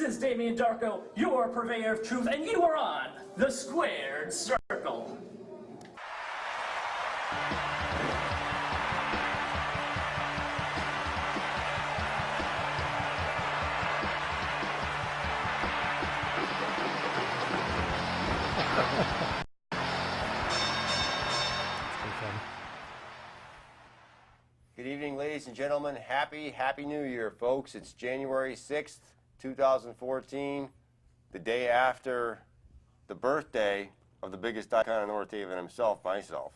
is Damien Darko, your purveyor of truth, and you are on the Squared Circle. Good evening, ladies and gentlemen. Happy New Year, folks. It's January 6th, 2014, the day after the birthday of the biggest icon of North Haven himself, myself,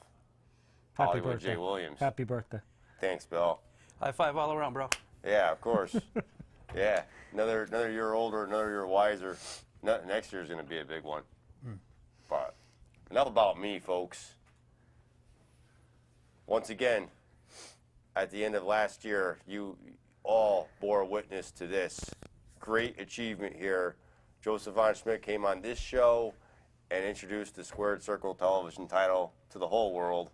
Happy Hollywood birthday. J. Williams. Happy birthday. Thanks, Bill. High five all around, bro. Yeah, of course. Yeah, another year older, another year wiser. Next year's going to be a big one. But enough about me, folks. Once again, at the end of last year, you all bore witness to this great achievement here. Joseph Von Schmidt came on this show and introduced the Squared Circle television title to the whole world.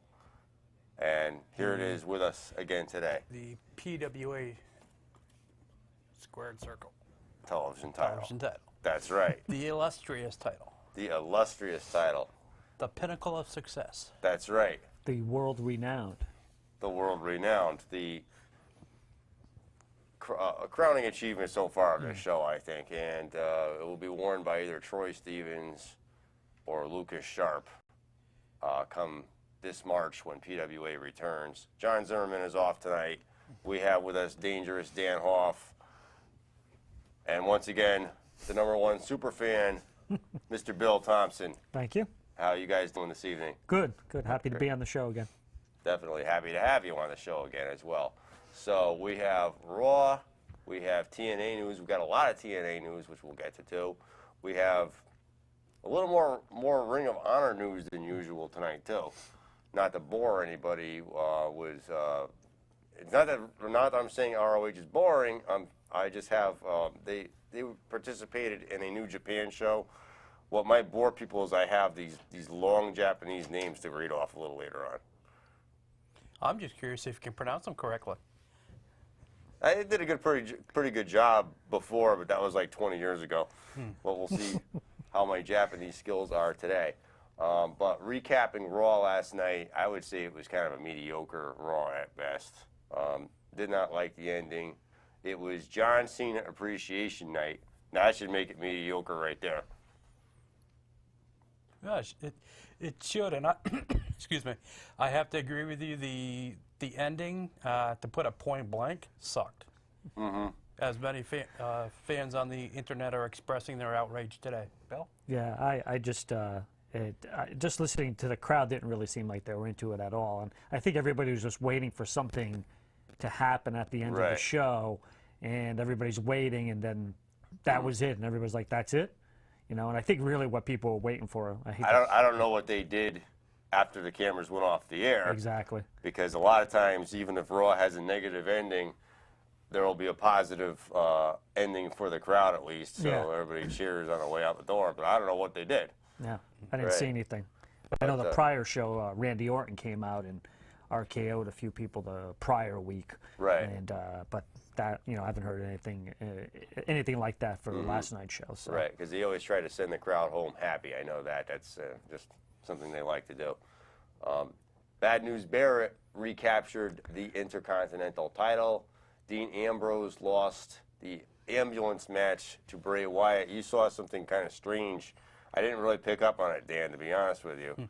And here it is with us again today. The PWA Squared Circle Television title. television title. That's right. The illustrious title. The illustrious title. The pinnacle of success. That's right. The world renowned. The world renowned. The crowning achievement so far of this show, I think. And it will be worn by either Troy Stevens or Lucas Sharp come this March when PWA returns. John Zimmerman is off tonight. We have with us Dangerous Dan Hoff. And once again, the #1 super fan, Mr. Bill Thompson. Thank you. How are you guys doing this evening? Good. Happy to be on the show again. Definitely happy to have you on the show again as well. So we have Raw, we have TNA news. We've got a lot of TNA news, which we'll get to too. We have a little more Ring of Honor news than usual tonight too. Not to bore anybody, it's not that I'm saying ROH is boring. I just have they participated in a New Japan show. What might bore people is I have these long Japanese names to read off a little later on. I'm just curious if you can pronounce them correctly. I did a pretty good job before, but that was like 20 years ago. Well, we'll see how my Japanese skills are today. But recapping Raw last night, I would say it was kind of a mediocre Raw at best. Did not like the ending. It was John Cena Appreciation Night. Now, that should make it mediocre right there. Gosh, it should, and I, excuse me, I have to agree with you. The ending, to put it point blank, sucked. Mm-hmm. As many fans on the internet are expressing their outrage today. Bill? Yeah, I just just listening to the crowd didn't really seem like they were into it at all, and I think everybody was just waiting for something to happen at the end of the show, and everybody's waiting, and then that was it, and everybody's like, "That's it," you know. And I think really what people were waiting for. I don't know what they did after the cameras went off the air. Exactly. Because a lot of times, even if Raw has a negative ending, there will be a positive ending for the crowd at least, so everybody cheers on the way out the door. But I don't know what they did. Yeah, I didn't see anything. But I know the prior show, Randy Orton came out and RKO'd a few people the prior week. Right. And but that, you know, I haven't heard anything like that for last night's show. So. Right, because they always try to send the crowd home happy. I know that. That's just something they like to do. Bad News Barrett recaptured the Intercontinental title. Dean Ambrose lost the ambulance match to Bray Wyatt. You saw something kind of strange. I didn't really pick up on it, Dan, to be honest with you.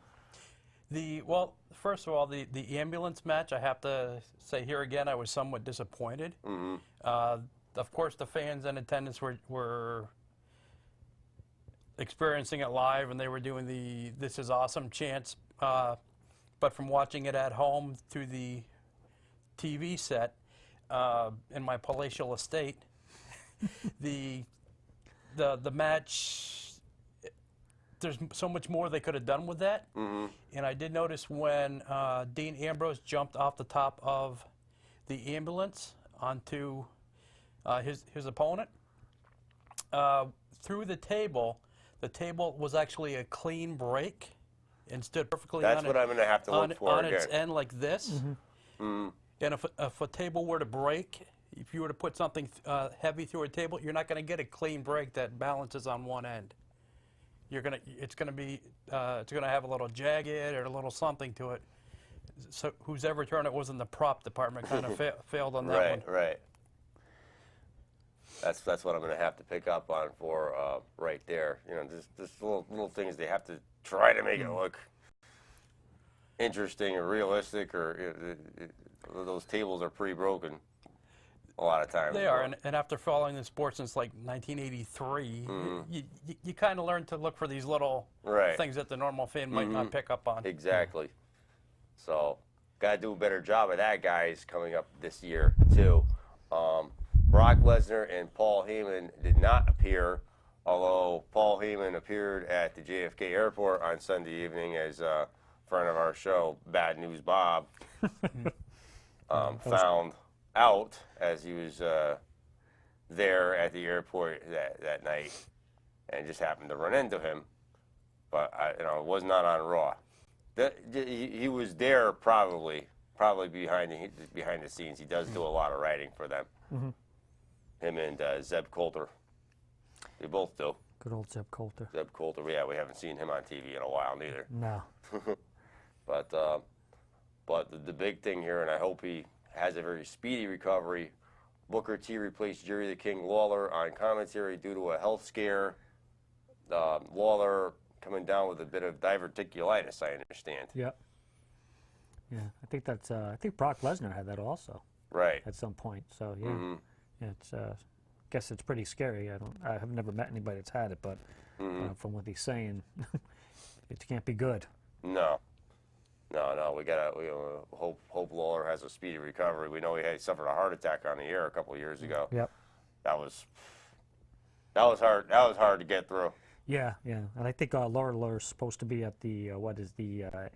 Well, first of all, the ambulance match, I have to say here again, I was somewhat disappointed. Mm-hmm. Of course, the fans in attendance were experiencing it live, and they were doing the "This is awesome" chants. But from watching it at home through the TV set in my palatial estate, the match. There's so much more they could have done with that. Mm-hmm. And I did notice when Dean Ambrose jumped off the top of the ambulance onto his opponent, through the table was actually a clean break and stood perfectly That's on what I'm going to have to look for on again. its end like this. Mm-hmm. Mm-hmm. And if a table were to break, if you were to put something heavy through a table, you're not going to get a clean break that balances on one end. It's going to have a little jagged or a little something to it. So whose ever turn it was in the prop department kind of failed on that one. Right. That's what I'm going to have to pick up on for right there. You know, just little things they have to try to make it look interesting or realistic, or those tables are pretty broken a lot of times. They are, and after following the sport since like 1983, you kind of learn to look for these little things that the normal fan might not pick up on. Exactly. So, got to do a better job of that, guys, coming up this year, too. Brock Lesnar and Paul Heyman did not appear, although Paul Heyman appeared at the JFK airport on Sunday evening as a friend of our show, Bad News Bob, found out as he was there at the airport that night and just happened to run into him. But, it was not on Raw. He was there probably behind the scenes. He does do a lot of writing for them. Him and Zeb Coulter. They both do. Good old Zeb Coulter. Zeb Coulter, yeah, we haven't seen him on TV in a while neither. No. But the big thing here, and I hope he has a very speedy recovery, Booker T replaced Jerry the King Lawler on commentary due to a health scare. Lawler coming down with a bit of diverticulitis, I understand. Yep. Yeah, I think that's. I think Brock Lesnar had that also. Right. At some point. So yeah, it's. Guess it's pretty scary. I have never met anybody that's had it, but from what he's saying, it can't be good. No. We hope Lawler has a speedy recovery. We know he suffered a heart attack on the air a couple of years ago. Yep. That was hard. That was hard to get through. Yeah, and I think Lawler's supposed to be at the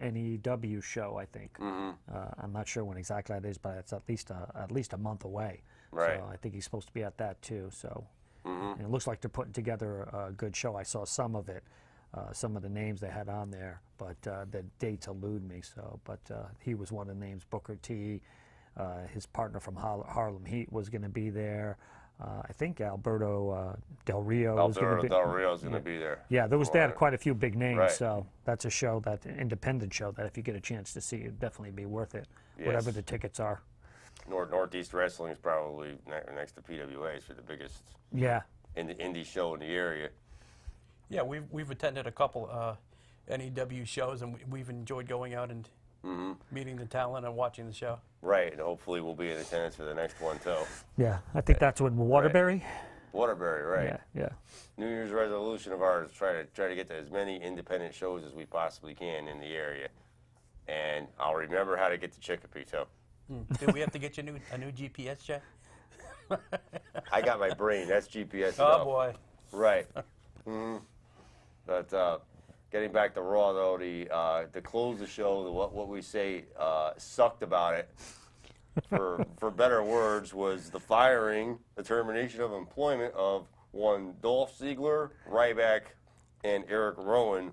NEW show. I think. I'm not sure when exactly that is, but it's at least a month away. Right. So I think he's supposed to be at that too. So and it looks like they're putting together a good show. I saw some of it, some of the names they had on there, but the dates elude me. So, but he was one of the names. Booker T, his partner from Harlem Heat was going to be there. I think Alberto Del Rio was going to be. Del Rio's going to be there. Yeah, they had quite a few big names. Right. So that's a show, that independent show, that if you get a chance to see, it'd definitely be worth it. Yes. Whatever the tickets are. Northeast Wrestling is probably next to PWA's for the biggest indie show in the area. Yeah, we've attended a couple NEW shows, and we've enjoyed going out and meeting the talent and watching the show. Right, and hopefully we'll be in attendance for the next one too. Yeah, I think that's when Waterbury. Waterbury, right? Yeah. New Year's resolution of ours: try to get to as many independent shows as we possibly can in the area, and I'll remember how to get to Chicopee too. Do we have to get you a new GPS check? I got my brain. That's GPS. Oh boy. Right. But getting back to Raw, though, to close the show, what we say sucked about it, for better words, was the termination of employment of one Dolph Ziggler, Ryback, and Eric Rowan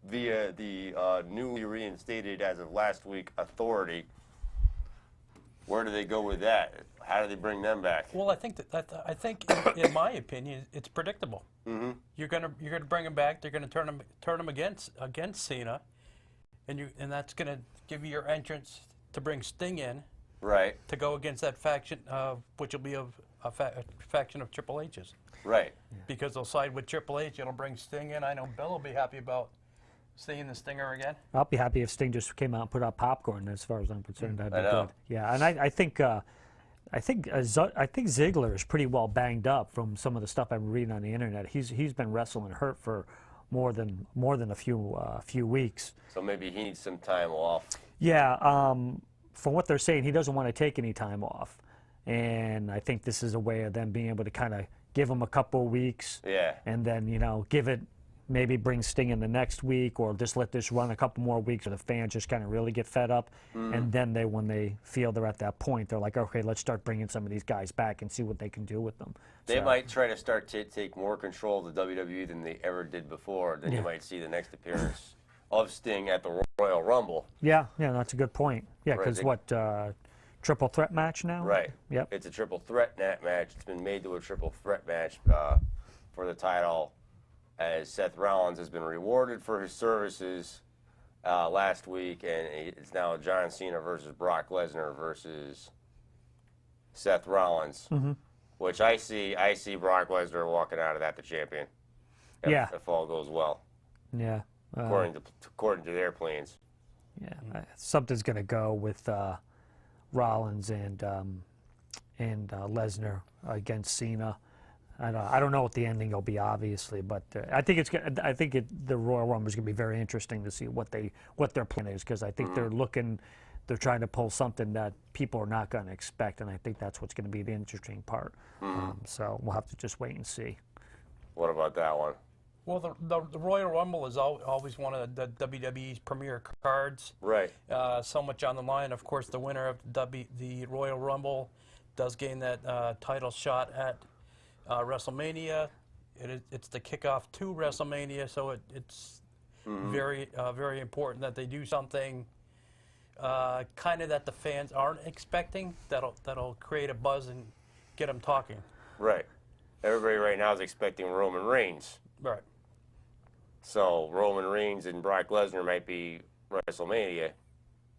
via the newly reinstated, as of last week, Authority. Where do they go with that? How do they bring them back? Well, I think in my opinion, it's predictable. You're gonna bring them back. They're gonna turn them against Cena, and that's gonna give you your entrance to bring Sting in. Right. To go against that faction, which will be a faction of Triple H's. Right. Because they'll side with Triple H. It'll bring Sting in. I know Bill will be happy about seeing the Stinger again. I'll be happy if Sting just came out and put out popcorn. As far as I'm concerned, that'd be I know. good. Yeah, and I think Ziggler is pretty well banged up from some of the stuff I'm reading on the internet. He's been wrestling hurt for more than a few weeks. So maybe he needs some time off. Yeah, from what they're saying, he doesn't want to take any time off, and I think this is a way of them being able to kind of give him a couple of weeks. Yeah. And then give it. Maybe bring Sting in the next week, or just let this run a couple more weeks, so the fans just kind of really get fed up. And then when they feel they're at that point, they're like, okay, let's start bringing some of these guys back and see what they can do with them. They might try to start to take more control of the WWE than they ever did before. Then you might see the next appearance of Sting at the Royal Rumble. Yeah, that's a good point. Yeah, Right, because triple threat match now. Right. Yep. It's a triple threat match. It's been made to a triple threat match for the title, as Seth Rollins has been rewarded for his services last week, and it's now John Cena versus Brock Lesnar versus Seth Rollins, which I see Brock Lesnar walking out of that the champion. If all goes well. Yeah. According to their plans. Yeah. Something's going to go with Rollins and Lesnar against Cena. I don't know what the ending will be, obviously, but I think the Royal Rumble is going to be very interesting to see what their plan is, because I think they're trying to pull something that people are not going to expect, and I think that's what's going to be the interesting part. So we'll have to just wait and see. What about that one? Well, the Royal Rumble is always one of the WWE's premier cards. Right. So much on the line. Of course, the winner of the Royal Rumble does gain that title shot at WrestleMania. It's the kickoff to WrestleMania, so it's very important that they do something kind of that the fans aren't expecting. That'll create a buzz and get them talking. Right. Everybody right now is expecting Roman Reigns. Right. So Roman Reigns and Brock Lesnar might be WrestleMania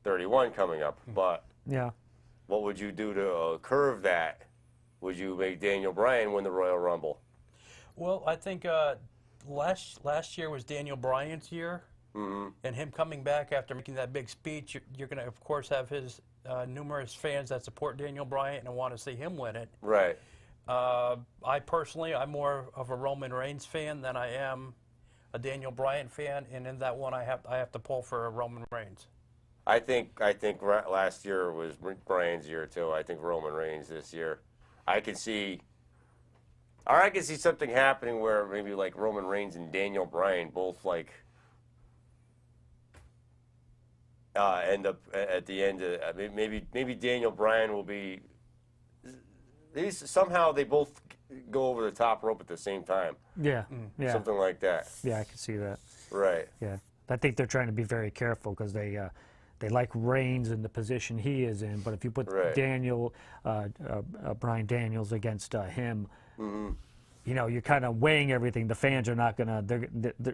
31 coming up. But Yeah. what would you do to curve that? Would you make Daniel Bryan win the Royal Rumble? Well, I think last year was Daniel Bryan's year, and him coming back after making that big speech, you're going to, of course, have his numerous fans that support Daniel Bryan and want to see him win it. Right. I personally, I'm more of a Roman Reigns fan than I am a Daniel Bryan fan, and in that one, I have to pull for Roman Reigns. I think last year was Bryan's year too. I think Roman Reigns this year. I can see something happening where maybe like Roman Reigns and Daniel Bryan both like end up at the end of maybe Daniel Bryan will be. Somehow they both go over the top rope at the same time. Yeah. Yeah. Something like that. Yeah, I can see that. Right. Yeah. I think they're trying to be very careful because they like Reigns in the position he is in, but if you put Bryan Daniels against him, you're kind of weighing everything. The fans are not gonna. They're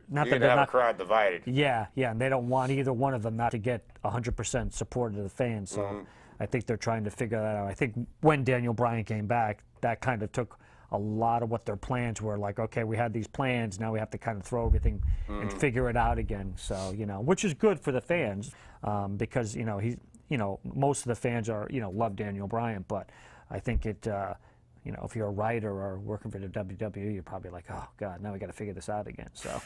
not. You're gonna have a crowd divided. Yeah, and they don't want either one of them not to get 100% support of the fans. So I think they're trying to figure that out. I think when Daniel Bryan came back, that kind of took a lot of what their plans were. Like, okay, we had these plans, now we have to kind of throw everything and figure it out again. So, which is good for the fans because, he's, most of the fans are, love Daniel Bryan, but I think it, if you're a writer or working for the WWE, you're probably like, oh God, now we got to figure this out again. So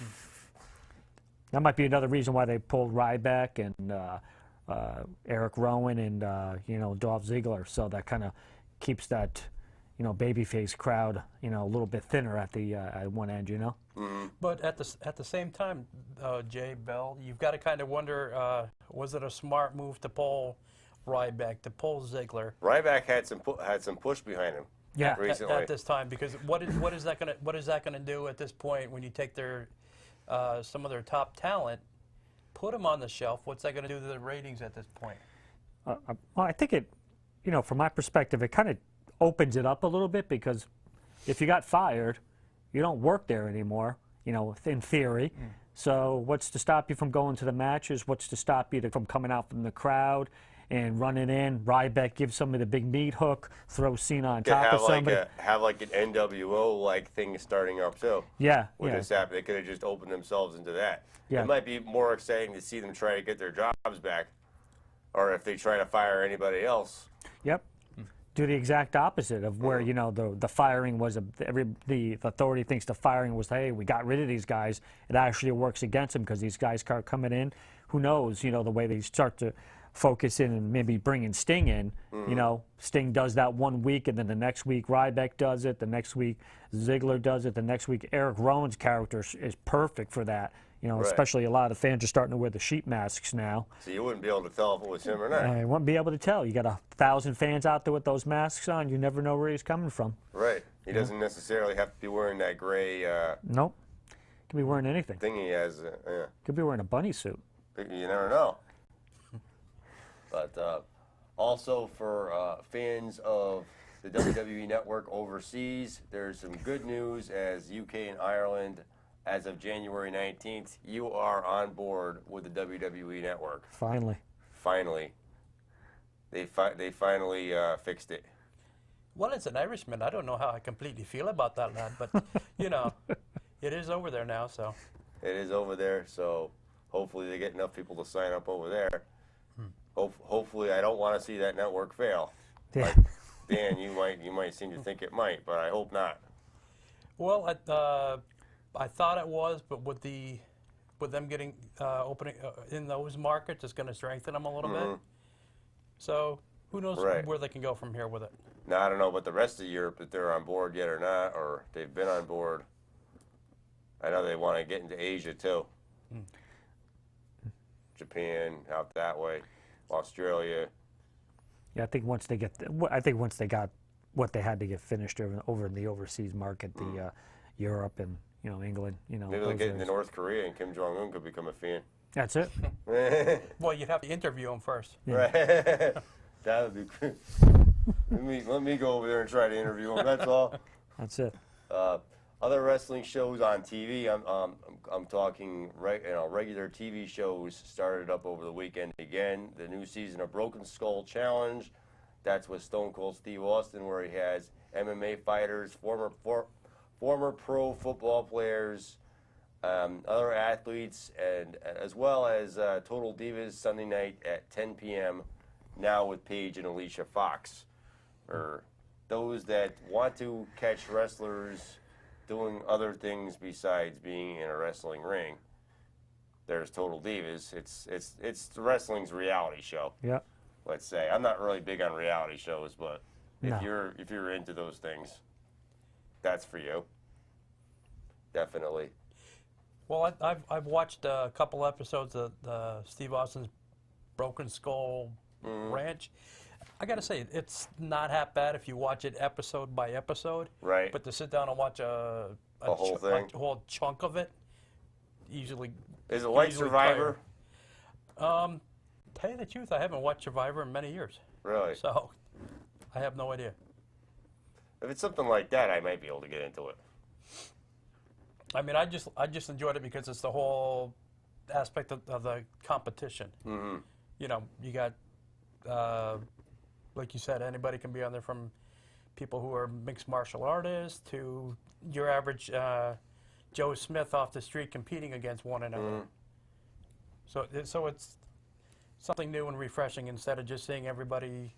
that might be another reason why they pulled Ryback and Eric Rowan and Dolph Ziggler. So that kind of keeps that babyface crowd a little bit thinner at the at one end. But at the same time, Jay Bell, you've got to kind of wonder, was it a smart move to pull Ryback, to pull Ziggler? Ryback had some push behind him. Yeah, recently. At this time, because what is that gonna do at this point when you take their some of their top talent, put them on the shelf? What's that gonna do to the ratings at this point? Well, I think it, from my perspective, it kind of opens it up a little bit because if you got fired, you don't work there anymore, in theory. So what's to stop you from going to the matches? What's to stop you from coming out from the crowd and running in? Ryback gives somebody the big meat hook, throw Cena on top of somebody. Have like an NWO like thing starting up too. Yeah, With yeah. this happened, they could have just opened themselves into that. Yeah. It might be more exciting to see them try to get their jobs back, or if they try to fire anybody else. Yep. Do the exact opposite of where the firing was the authority thinks the firing was, hey, we got rid of these guys. It actually works against them because these guys are coming in. Who knows? The way they start to focus in and maybe bringing Sting in. Sting does that 1 week, and then the next week Ryback does it. The next week Ziggler does it. The next week Eric Rowan's character is perfect for that. Right. Especially a lot of the fans are starting to wear the sheep masks now. So you wouldn't be able to tell if it was him or not. I wouldn't be able to tell. You got 1,000 fans out there with those masks on. You never know where he's coming from. Right. He doesn't necessarily have to be wearing that gray Nope. Could be wearing anything. thing he has. Yeah. Could be wearing a bunny suit. You never know. But Also, for fans of the WWE Network overseas, there's some good news as UK and Ireland, as of January 19th, you are on board with the WWE Network. Finally. Finally. They finally fixed it. Well, as an Irishman, I don't know how I completely feel about that, lad, but, you know, it is over there now, so. It is over there, so hopefully they get enough people to sign up over there. Hopefully, I don't want to see that network fail. Yeah. Like, Dan, you might seem to think it might, but I hope not. Well, I thought it was, but with them getting opening in those markets, it's going to strengthen them a little bit. So who knows Right. where they can go from here with it. Now, I don't know about the rest of Europe, if they're on board yet or not, or they've been on board. I know they want to get into Asia, too. Japan, out that way. Australia. Yeah, I think once they got what they had to get finished over in the overseas market, the Europe and England, Maybe they'll those get into areas. North Korea and Kim Jong-un could become a fan. That's it. Well, you'd have to interview them first. Right. That would be good. Let me go over there and try to interview him. That's all. That's it. Other wrestling shows on TV. I'm talking regular TV shows started up over the weekend again. The new season of Broken Skull Challenge. That's with Stone Cold Steve Austin, where he has MMA fighters, former pro football players, other athletes, and as well as Total Divas Sunday night at 10 p.m. Now with Paige and Alicia Fox. For those that want to catch wrestlers doing other things besides being in a wrestling ring, there's Total Divas. It's the wrestling's reality show. Yeah. Let's say I'm not really big on reality shows, but No. if you're into those things, that's for you. Definitely. Well, I've watched a couple episodes of Steve Austin's Broken Skull Ranch. I got to say, it's not half bad if you watch it episode by episode. Right. But to sit down and watch a whole thing? a whole chunk of it, usually. Is it like usually Survivor? tired. Tell you the truth, I haven't watched Survivor in many years, Really? so I have no idea. If it's something like that, I might be able to get into it. I mean, I just enjoyed it because it's the whole aspect of the competition. Mm-hmm. You know, you got, like you said, anybody can be on there, from people who are mixed martial artists to your average Joe Smith off the street competing against one another. So it's something new and refreshing instead of just seeing everybody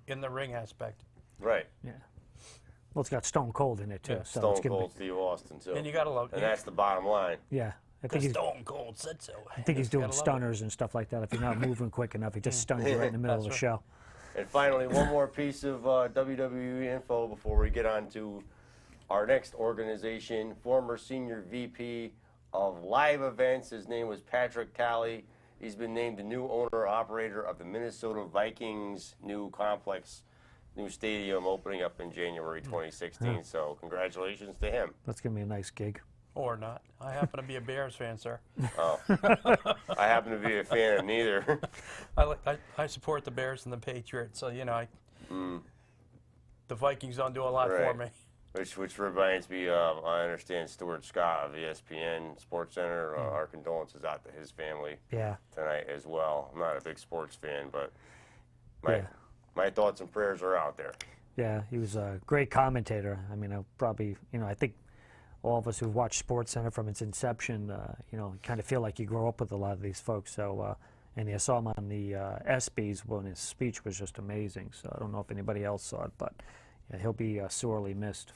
in the ring aspect. Right. Yeah. Well, it's got Stone Cold in it too. Yeah, So Stone it's gonna Cold Steve Austin too. And you gotta love And it. that's the bottom line. Yeah. I think he's Stone Cold said so. I think he's doing Gotta love it. stunners and stuff like that. If you're not moving quick enough, he just stuns you right in the middle of the That's show. And finally, one more piece of WWE info before we get on to our next organization. Former senior VP of live events. His name was Patrick Talley. He's been named the new owner-operator of the Minnesota Vikings' new complex, new stadium opening up in January 2016. So congratulations to him. That's gonna be a nice gig. Or not. I happen to be a Bears fan, sir. Oh, I happen to be a fan of neither. I support the Bears and the Patriots, so the Vikings don't do a lot for Right. me. Which reminds me of, I understand Stuart Scott of ESPN Sports Center. Our condolences out to his family Yeah. tonight as well. I'm not a big sports fan, but Yeah. my thoughts and prayers are out there. Yeah, he was a great commentator. I mean, I think all of us who've watched SportsCenter from its inception, kind of feel like you grow up with a lot of these folks. So, and I saw him on the ESPYs when his speech was just amazing. So I don't know if anybody else saw it, but yeah, he'll be sorely missed.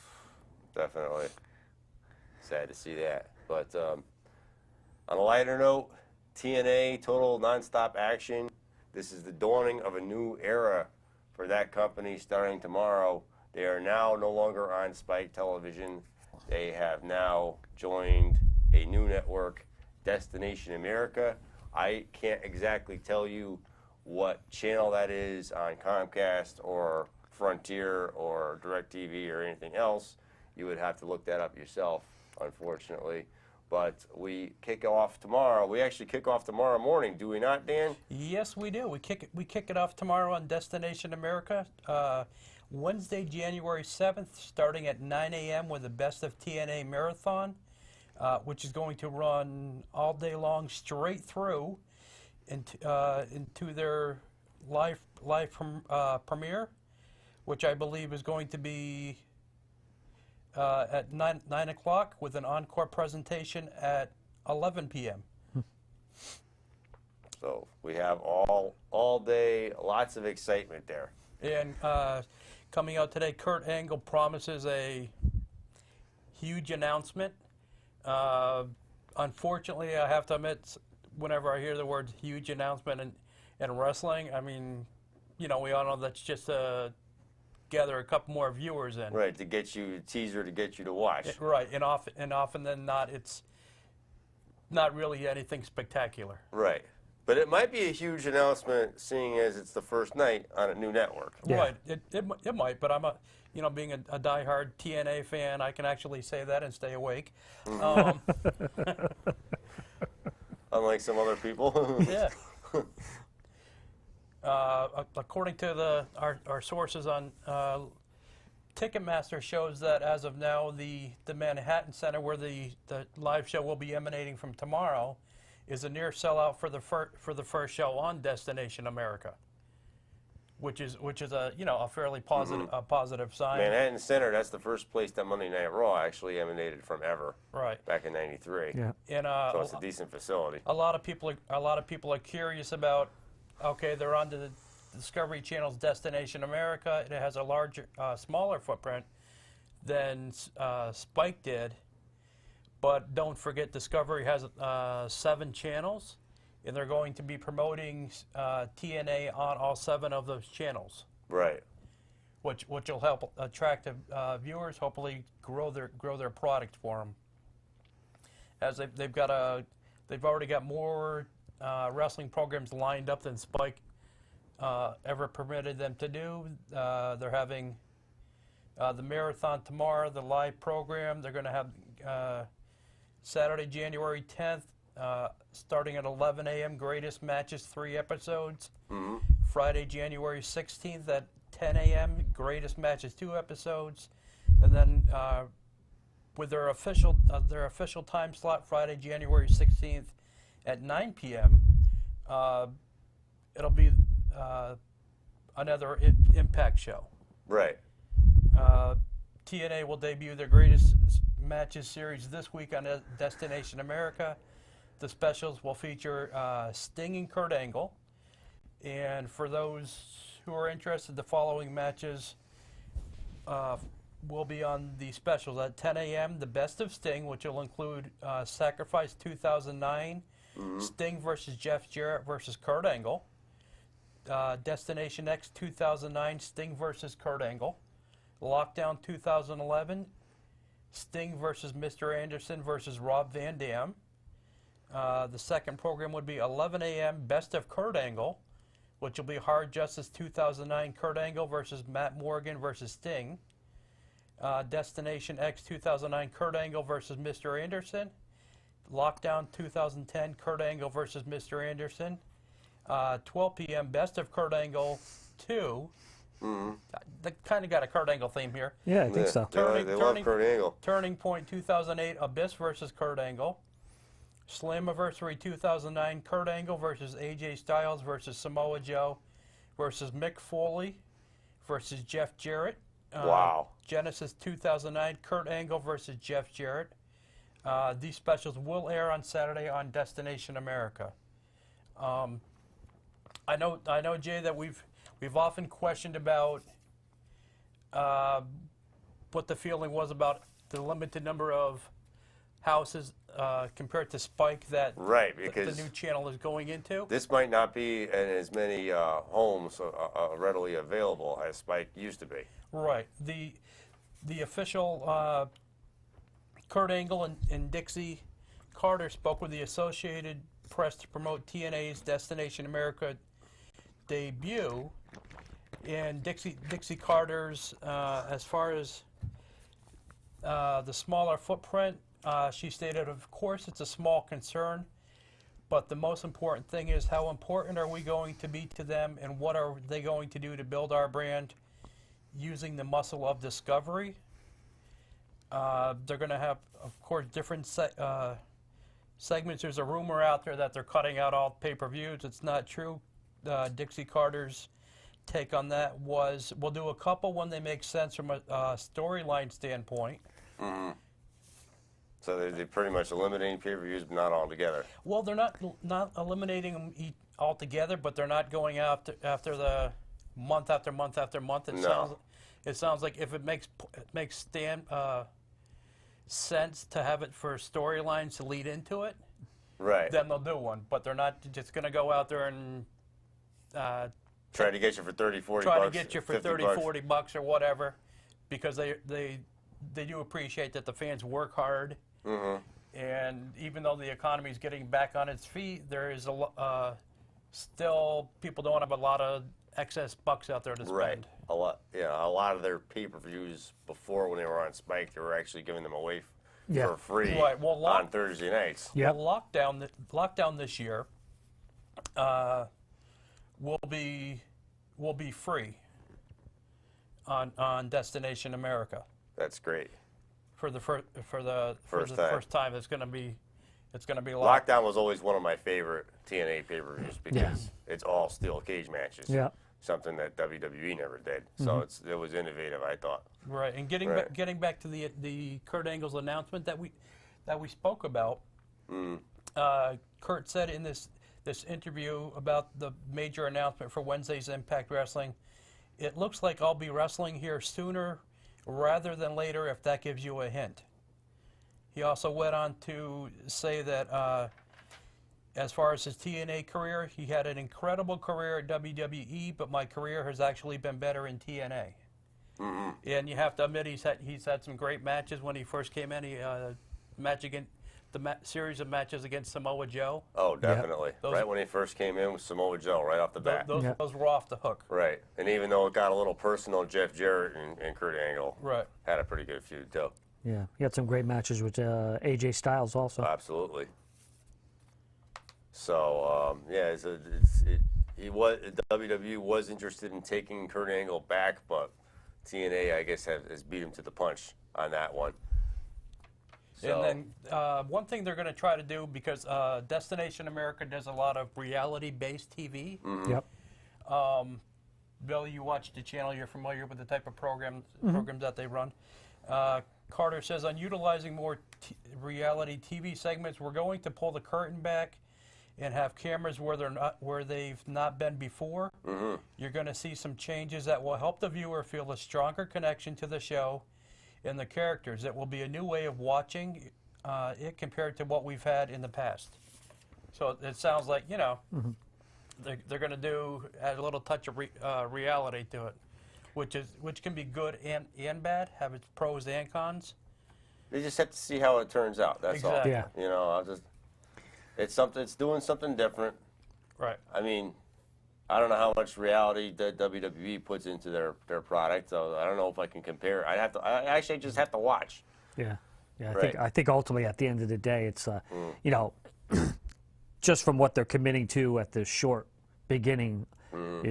Definitely. Sad to see that. But on a lighter note, TNA, Total Nonstop Action. This is the dawning of a new era for that company starting tomorrow. They are now no longer on Spike Television. They have now joined a new network, Destination America. I can't exactly tell you what channel that is on Comcast or Frontier or DirecTV or anything else. You would have to look that up yourself, unfortunately. But we kick off tomorrow. We actually kick off tomorrow morning, do we not, Dan? Yes, we do. We kick it off tomorrow on Destination America, Wednesday, January 7th, starting at 9 a.m. with the Best of TNA Marathon, which is going to run all day long, straight through into their live premiere, which I believe is going to be at 9 o'clock with an encore presentation at 11 p.m. So we have all day, lots of excitement there. And coming out today, Kurt Angle promises a huge announcement. Unfortunately, I have to admit, whenever I hear the word huge announcement in wrestling, I mean, we all know that's just to gather a couple more viewers in. Right, to get you, teaser to get you to watch. Right, and often than not, it's not really anything spectacular. Right. But it might be a huge announcement, seeing as it's the first night on a new network. Yeah. Right, it might, but I'm being a diehard TNA fan, I can actually say that and stay awake. Unlike some other people. Yeah. According to our sources on Ticketmaster, shows that as of now, the Manhattan Center, where the live show will be emanating from tomorrow, is a near sellout for the first show on Destination America, which is a fairly positive sign. Manhattan Center, that's the first place that Monday Night Raw actually emanated from ever. Right. Back in '93. Yeah. And So it's a decent facility. a lot of people are curious about. Okay, they're on the Discovery Channel's Destination America. It has a larger, smaller footprint than Spike did. But don't forget, Discovery has 7 channels, and they're going to be promoting TNA on all 7 of those channels, Right. which will help attract viewers. Hopefully, grow their product for them. As they've already got more wrestling programs lined up than Spike ever permitted them to do. They're having the marathon tomorrow, the live program. They're going to have Saturday, January 10th, starting at 11 a.m., Greatest Matches, 3 episodes. Mm-hmm. Friday, January 16th at 10 a.m., Greatest Matches, 2 episodes. And then with their official time slot, Friday, January 16th at 9 p.m., it'll be another Impact show. Right. TNA will debut their Greatest Matches series this week on Destination America. The specials will feature Sting and Kurt Angle. And for those who are interested, the following matches will be on the specials. At 10 a.m., the Best of Sting, which will include Sacrifice 2009, Sting versus Jeff Jarrett versus Kurt Angle, Destination X 2009, Sting versus Kurt Angle, Lockdown 2011, Sting versus Mr. Anderson versus Rob Van Dam. The second program would be 11 a.m., Best of Kurt Angle, which will be Hard Justice 2009, Kurt Angle versus Matt Morgan versus Sting. Destination X 2009, Kurt Angle versus Mr. Anderson. Lockdown 2010, Kurt Angle versus Mr. Anderson. 12 p.m., Best of Kurt Angle 2. They kind of got a Kurt Angle theme here. Yeah, I think so. They love Kurt Angle. Turning Point 2008, Abyss versus Kurt Angle. Slammiversary 2009, Kurt Angle versus AJ Styles versus Samoa Joe versus Mick Foley versus Jeff Jarrett. Wow. Genesis 2009, Kurt Angle versus Jeff Jarrett. These specials will air on Saturday on Destination America. I know, Jay, that we've often questioned about what the feeling was about the limited number of houses compared to Spike that Right, the because new channel is going into. this might not be in as many homes readily available as Spike used to be. Right. The official Kurt Angle and Dixie Carter spoke with the Associated Press to promote TNA's Destination America debut. And Dixie Carter's, as far as the smaller footprint, she stated, of course, it's a small concern, but the most important thing is how important are we going to be to them, and what are they going to do to build our brand using the muscle of discovery. They're going to have, of course, different segments. There's a rumor out there that they're cutting out all pay-per-views. It's not true. Dixie Carter's take on that was, we'll do a couple when they make sense from a storyline standpoint. So they're pretty much eliminating pay-per-views, but not altogether. Well, they're not eliminating them altogether, but they're not going after the month after month after month. It sounds like if it makes sense to have it for storylines to lead into it, Right. then they'll do one. But they're not just going to go out there and Try to get you for 30, 40 try bucks. to get you for 50 30, bucks. 40 bucks or whatever, because they do appreciate that the fans work hard. And even though the economy is getting back on its feet, there is still people don't have a lot of excess bucks out there to spend. Right. A lot of their pay-per-views before, when they were on Spike, they were actually giving them away for free Right. Well, on Thursday nights. Yep. Well, lockdown this year will be free on Destination America That's great. for the First first time. time. It's going to be locked. Lockdown was always one of my favorite TNA pay-per-views because it's all steel cage matches. Yeah. Something that WWE never did. So it was innovative, I thought. Right, and Right. getting back to the Kurt Angle's announcement that we spoke about. Kurt said in this interview about the major announcement for Wednesday's Impact Wrestling, it looks like I'll be wrestling here sooner rather than later, if that gives you a hint. He also went on to say that as far as his TNA career, he had an incredible career at WWE, but my career has actually been better in TNA. And you have to admit, he's had some great matches when he first came in. He series of matches against Samoa Joe. Oh, definitely. Those- Right when he first came in with Samoa Joe, right off the bat. Those were off the hook. Right. And even though it got a little personal, Jeff Jarrett and Kurt Angle Right. had a pretty good feud, too. Yeah, he had some great matches with AJ Styles also. Absolutely. So WWE was interested in taking Kurt Angle back, but TNA, I guess, has beat him to the punch on that one. So, And then one thing they're going to try to do, because Destination America does a lot of reality-based TV. Yep. Bill, you watch the channel. You're familiar with the type of programs that they run. Carter says, on utilizing more reality TV segments, we're going to pull the curtain back and have cameras where they've not been before. You're going to see some changes that will help the viewer feel a stronger connection to the show and the characters. It will be a new way of watching it compared to what we've had in the past. So it sounds like, they're going to add a little touch of reality to it, which can be good and bad, have its pros and cons. they just have to see how it turns out. That's Exactly. Yeah. all. It's doing something different. Right. I mean, I don't know how much reality the WWE puts into their product, so I don't know if I can compare. I actually just have to watch. Yeah, yeah. Right. I think ultimately at the end of the day, it's just from what they're committing to at the short beginning,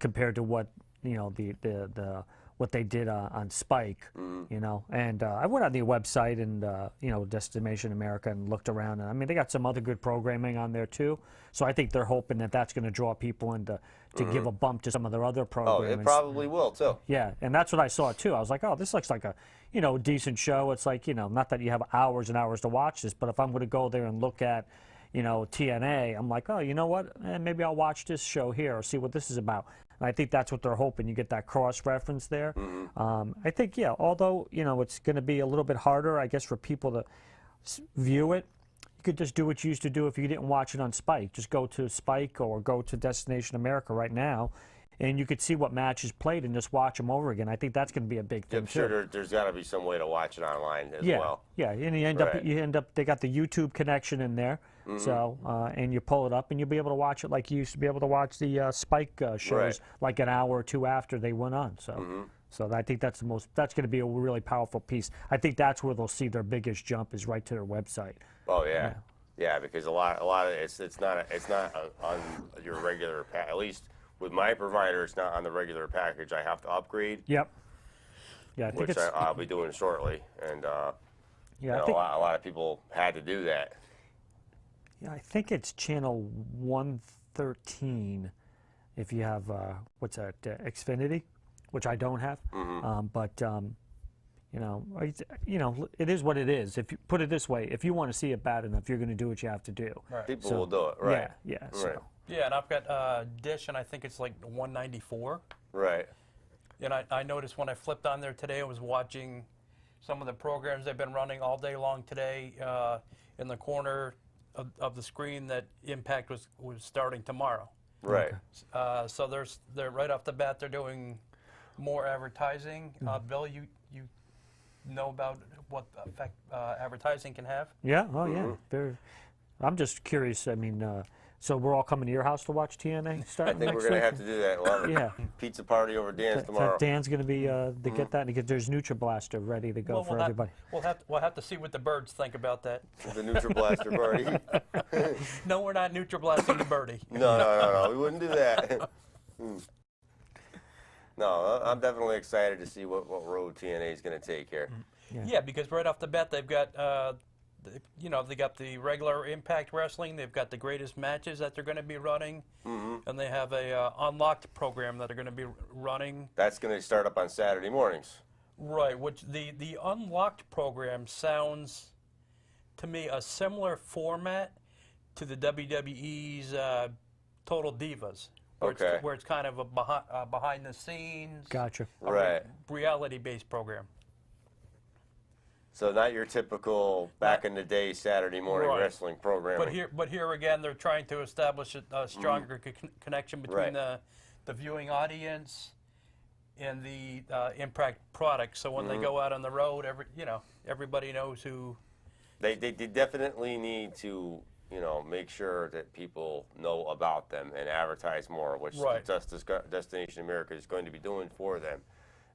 compared to what the what they did on Spike, And I went on the website and Destination America and looked around, and I mean they got some other good programming on there too. So I think they're hoping that that's going to draw people in to give a bump to some of their other Oh, programming. it probably will too. Yeah, and that's what I saw too. I was like, oh, this looks like a, decent show. It's like, not that you have hours and hours to watch this, but if I'm going to go there and look at, TNA, I'm like, oh, you know what? Maybe I'll watch this show here or see what this is about. And I think that's what they're hoping. You get that cross-reference there. I think, although, it's going to be a little bit harder, I guess, for people to view it, you could just do what you used to do if you didn't watch it on Spike. Just go to Spike or go to Destination America right now, and you could see what matches played and just watch them over again. I think that's going to be a big thing I'm too. sure there's got to be some way to watch it online as well. Yeah, and Right. you end up. They got the YouTube connection in there, so and you pull it up, and you'll be able to watch it like you used to be able to watch the Spike shows, Right. like an hour or two after they went on. So So I think that's that's going to be a really powerful piece. I think that's where they'll see their biggest jump is right to their website. Oh yeah, yeah, because a lot of it's not on your regular at least with my provider, it's not on the regular package. I have to upgrade, Yep. Yeah, I think which it's. I'll be doing shortly, and Yeah, I a think. lot of people had to do that. Yeah, I think it's channel 113. If you have what's that, Xfinity, which I don't have, it is what it is. If you put it this way, if you want to see it bad enough, you're going to do what you have to do. Right. People will do it, right? Yeah, yeah. So. Right. Yeah, and I've got Dish, and I think it's like 194. Right. And I noticed when I flipped on there today, I was watching some of the programs they've been running all day long today. In the corner of the screen, that Impact was starting tomorrow. Right. So they're right off the bat, they're doing more advertising. Bill, you know about what effect advertising can have? Yeah. Oh, yeah. I'm just curious. I mean, so we're all coming to your house to watch TNA I starting think next we're gonna week? have to do that. We'll have a Yeah. pizza party over Dan's tomorrow. Dan's going to be to get that, and there's NutriBlaster ready to go Well, for everybody. We'll have to see what the birds think about that. The NutriBlaster party. No, we're not NutriBlasting the birdie. No, we wouldn't do that. No, I'm definitely excited to see what road TNA is going to take here. Yeah, because right off the bat they've got they got the regular Impact Wrestling, they've got the greatest matches that they're going to be running, and they have a Unlocked program that they're going to be running. That's going to start up on Saturday mornings. Right, which the Unlocked program sounds to me a similar format to the WWE's Total Divas. Okay. Where it's kind of a behind the scenes, Gotcha. Right. reality-based program. So not your typical back in the day Saturday morning Right. wrestling programming. But here again, they're trying to establish a stronger connection between Right. the viewing audience and the Impact product. So when they go out on the road, everybody knows who. They definitely need to make sure that people know about them and advertise more, which Right. Destination America is going to be doing for them,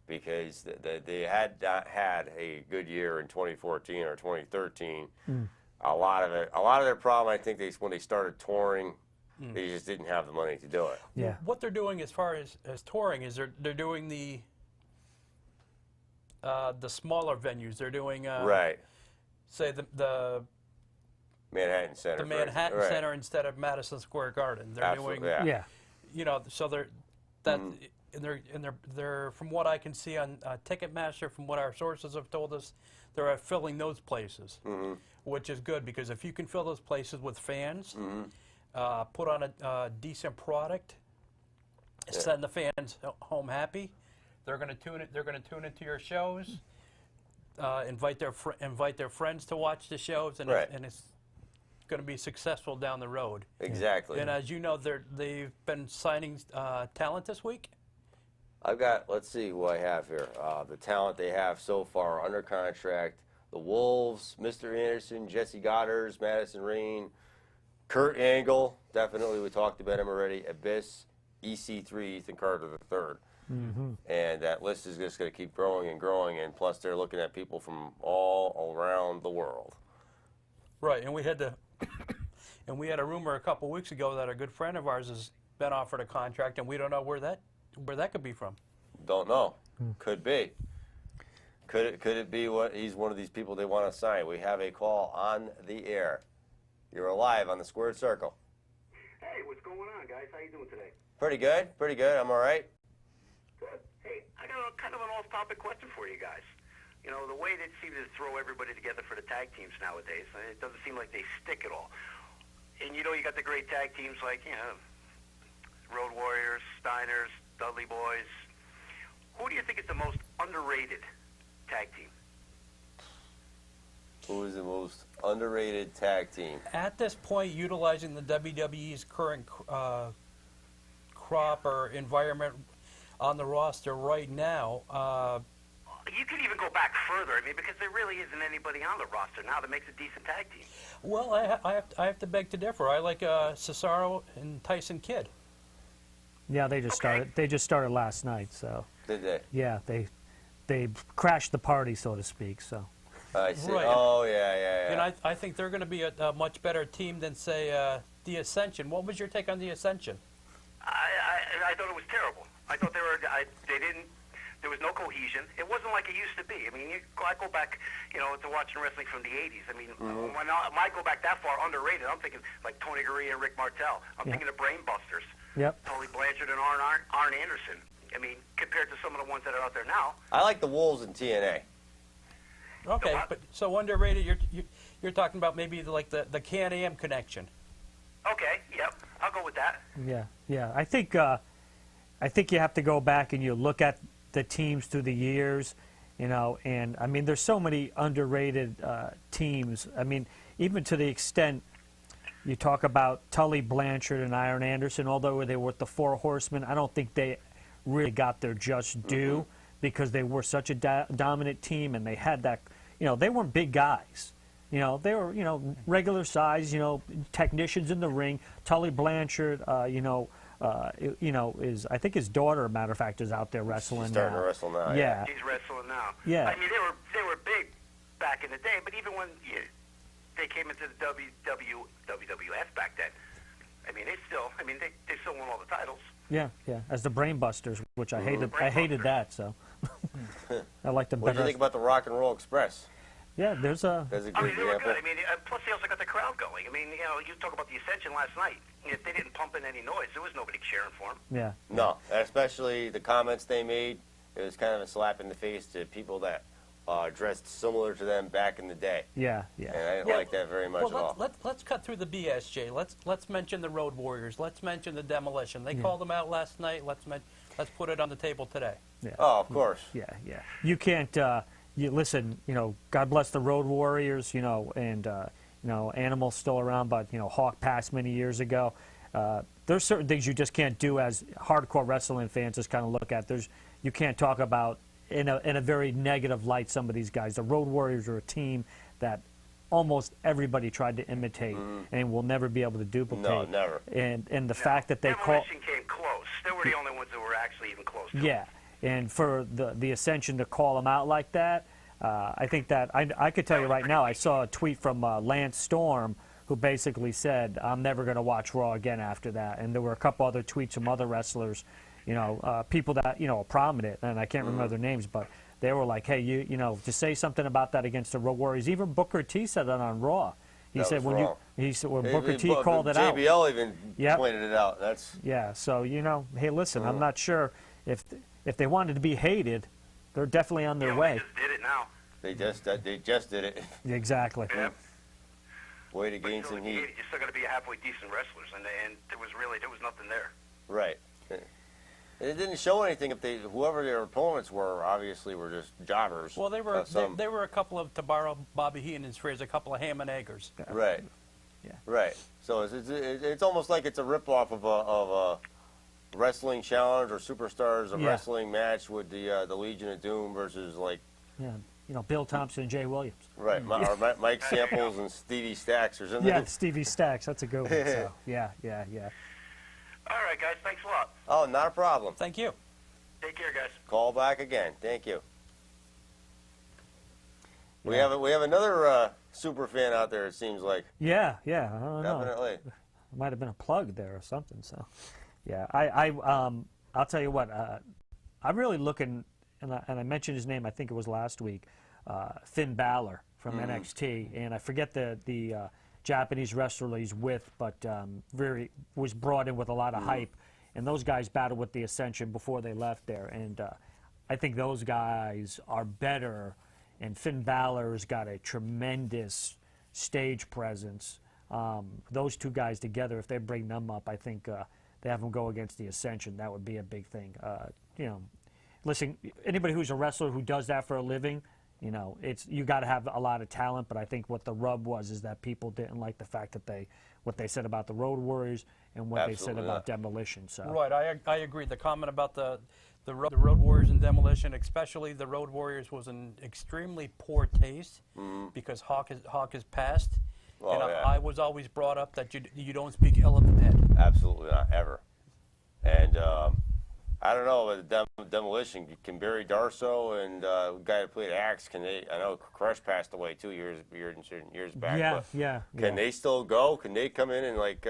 because they had not had a good year in 2014 or 2013. A lot of their problem, I think, when they started touring, they just didn't have the money to do it. Yeah. What they're doing as far as touring is they're doing the smaller venues. They're doing Right. say the Manhattan Center. the for instance. Manhattan Right. Center instead of Madison Square Garden. They're Absolutely, doing Yeah. so they're that and they're from what I can see on Ticketmaster, from what our sources have told us, they're filling those places, which is good, because if you can fill those places with fans, put on a decent product, send the fans home happy, they're going to tune it. They're going to tune into your shows, invite their friends to watch the shows, and Right. it's going to be successful down the road. Exactly. And as you know, they've been signing talent this week. I've got, let's see who I have here. The talent they have so far under contract: the Wolves, Mr. Anderson, Jesse Goddard, Madison Rain, Kurt Angle. Definitely, we talked about him already. Abyss, EC3, Ethan Carter III. And that list is just going to keep growing and growing. And plus, they're looking at people from all around the world. Right, and we had a rumor a couple weeks ago that a good friend of ours has been offered a contract, and we don't know where that could be from. Don't know. Could be. Could it be he's one of these people they want to sign? We have a call on the air. You're live on the Squared Circle. Hey, what's going on, guys? How you doing today? Pretty good. I'm all right. Good. Hey, I got kind of an off-topic question for you guys. You know, the way they seem to throw everybody together for the tag teams nowadays, it doesn't seem like they stick at all. And you got the great tag teams like, Road Warriors, Steiners, Dudley Boys. Who do you think is the most underrated tag team? Who is the most underrated tag team? At this point, utilizing the WWE's current crop or environment on the roster right now, You could even go back further. I mean, because there really isn't anybody on the roster now that makes a decent tag team. well, I have to beg to differ. I like Cesaro and Tyson Kidd. Yeah, they just Okay. started. They just started last night, so. Did they? Yeah, they crashed the party, so to speak. So. I see. Right. Oh, yeah. And I think they're going to be a much better team than, say, the Ascension. What was your take on the Ascension? I thought it was terrible. I thought they didn't. There was no cohesion. It wasn't like it used to be. I mean, I go back, to watching wrestling from the '80s. I mean, when I go back that far, underrated. I'm thinking like Tony Gurria and Rick Martel. I'm thinking of Brainbusters. Yep. Tully Blanchard and Arn Anderson. I mean, compared to some of the ones that are out there now. I like the Wolves in TNA. Okay, what? but so underrated. You're talking about maybe like the Can-Am connection. Okay, yep, I'll go with that. Yeah. I think you have to go back and you look at the teams through the years, and I mean, there's so many underrated teams. I mean, even to the extent you talk about Tully Blanchard and Arn Anderson, although they were the Four Horsemen, I don't think they really got their just due because they were such a dominant team and they had that, they weren't big guys. They were, regular size, technicians in the ring. Tully Blanchard, is, I think his daughter, matter of fact, is out there wrestling She's starting now. to wrestle now. Yeah. He's wrestling now. Yeah. I mean, they were big back in the day, but even when they came into the WWF back then, I mean, they still won all the titles. Yeah, as the Brainbusters, which I hated. I hated that. So I liked them What do better. you think about the Rock and Roll Express? Yeah, there's a. That's a I good mean, they were example. good. I mean, plus they also got the crowd going. I mean, you talk about the Ascension last night. If they didn't pump in any noise, there was nobody cheering for them. Yeah. No, especially the comments they made. It was kind of a slap in the face to people that dressed similar to them back in the day. Yeah. And I didn't like that very much at all. Let's cut through the BS, Jay. Let's mention the Road Warriors. Let's mention the Demolition. They called them out last night. Let's put it on the table today. Oh, of course. Yeah. You can't. You listen. God bless the Road Warriors. And Animal's still around, but Hawk passed many years ago. There's certain things you just can't do as hardcore wrestling fans. Just kind of look at. You can't talk about in a very negative light some of these guys. The Road Warriors are a team that almost everybody tried to imitate and will never be able to duplicate. No, never. And the fact that they call. Demolition came close. They were the only ones that were actually even close to Yeah, and for the Ascension to call them out like that, I think that I could tell you right now, I saw a tweet from Lance Storm who basically said, I'm never going to watch Raw again after that. And there were a couple other tweets from other wrestlers, people that, are prominent, and I can't remember their names, but they were like, hey, to say something about that against the Road Warriors. Even Booker T said that on Raw. He That said was wrong. when Booker T called it out. JBL even Yep. pointed it out. That's Yeah, so, hey, listen, I'm not sure if they wanted to be hated, they're definitely on their They way. just did it now. they just did it. Exactly. Yeah. Way to gain But some still, heat. you're still going to be halfway decent wrestlers, and there was nothing there. Right. And it didn't show anything if whoever their opponents were, obviously were just jobbers. Well, they were Some- they were a couple of, to borrow Bobby Heenan's phrase, a couple of ham and eggers. Right. Yeah. Right. So it's almost like it's a ripoff of a wrestling challenge or superstars of Yeah. wrestling match with the Legion of Doom versus like Yeah, Bill Thompson and Jay Williams. or Mike Samples and Stevie Stacks or something. Yeah, Stevie Stacks, that's a good one. So, yeah. All right, guys. Thanks a lot. Oh, not a problem. Thank you. Take care, guys. Call back again. Thank you. We have another super fan out there. It seems like Yeah, I don't know. definitely. Might have been a plug there or something. So, yeah, I'll tell you what. I'm really looking, and I mentioned his name. I think it was last week. Finn Balor from NXT, and I forget the Japanese wrestler he's with, but was brought in with a lot of hype. And those guys battled with the Ascension before they left there, and I think those guys are better. And Finn Balor's got a tremendous stage presence. Those two guys together, if they bring them up, I think they have them go against the Ascension. That would be a big thing. Listen, anybody who's a wrestler who does that for a living, you got to have a lot of talent. But I think what the rub was is that people didn't like the fact that what they said about the Road Warriors and what they said Absolutely about not. Demolition. So Right, I agree. The comment about the Road Warriors and Demolition, especially the Road Warriors, was an extremely poor taste because Hawk has passed. Oh, and yeah. I was always brought up that you don't speak ill of the dead. Absolutely not ever. And I don't know, but Demolition, can Barry Darso and the guy that played Axe, can they, I know Crush passed away 2 years back. Yeah, but yeah. Can they still go? Can they come in and like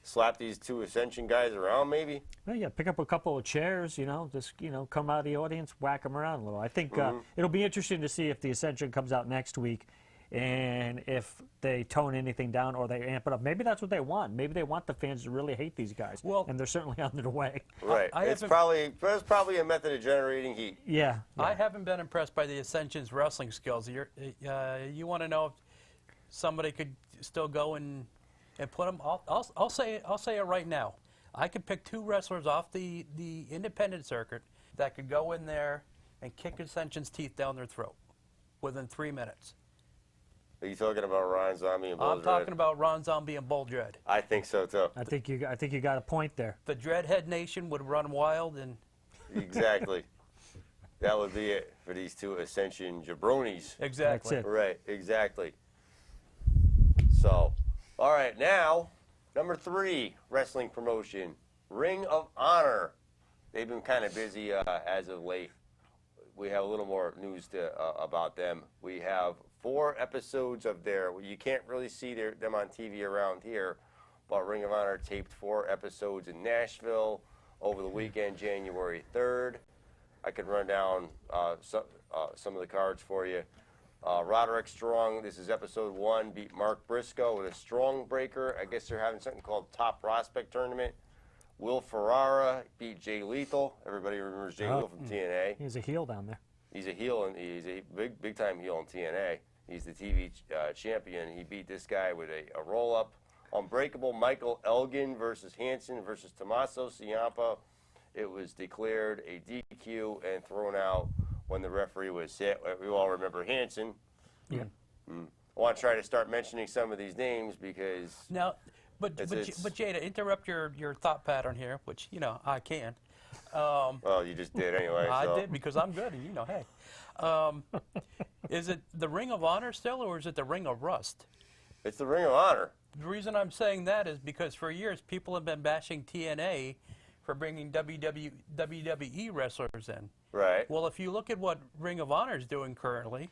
slap these two Ascension guys around maybe? Well, yeah, pick up a couple of chairs, just, come out of the audience, whack them around a little. I think it'll be interesting to see if the Ascension comes out next week and if they tone anything down or they amp it up. Maybe that's what they want. Maybe they want the fans to really hate these guys. Well, and they're certainly on their way. Right. It's probably a method of generating heat. Yeah. I haven't been impressed by the Ascension's wrestling skills. You want to know if somebody could still go and put them? I'll say it right now. I could pick 2 wrestlers off the independent circuit that could go in there and kick Ascension's teeth down their throat within 3 minutes. Are you talking about Ron Zombie and Bull I'm talking about Ron Zombie and Bull Dread. I think so too. I think you got a point there. The Dreadhead Nation would run wild, and Exactly. That would be it for these 2 Ascension jabronis. exactly. That's it. Right, exactly. So, all right, now, number 3 wrestling promotion, Ring of Honor. They've been kind of busy as of late. We have a little more news about them. We have 4 episodes of you can't really see them on TV around here, but Ring of Honor taped 4 episodes in Nashville over the weekend, January 3rd. I could run down some of the cards for you. Roderick Strong, this is episode 1, beat Mark Briscoe with a strong breaker. I guess they're having something called Top Prospect Tournament. Will Ferrara beat Jay Lethal. Everybody remembers Jay Lethal from TNA. He's a heel down there. He's a heel, and he's a big time heel in TNA. He's the TV champion. He beat this guy with a roll-up. Unbreakable Michael Elgin versus Hansen versus Tommaso Ciampa. It was declared a DQ and thrown out when the referee was hit. We all remember Hansen. Yeah. I want to try to start mentioning some of these names because Now, but Jay, to interrupt your thought pattern here, which I can. well, you just did anyway. I so. did because I'm good, and hey. Is it the Ring of Honor still, or is it the Ring of Rust? It's the Ring of Honor. The reason I'm saying that is because for years people have been bashing TNA for bringing WWE wrestlers in. Right. Well, if you look at what Ring of Honor is doing currently,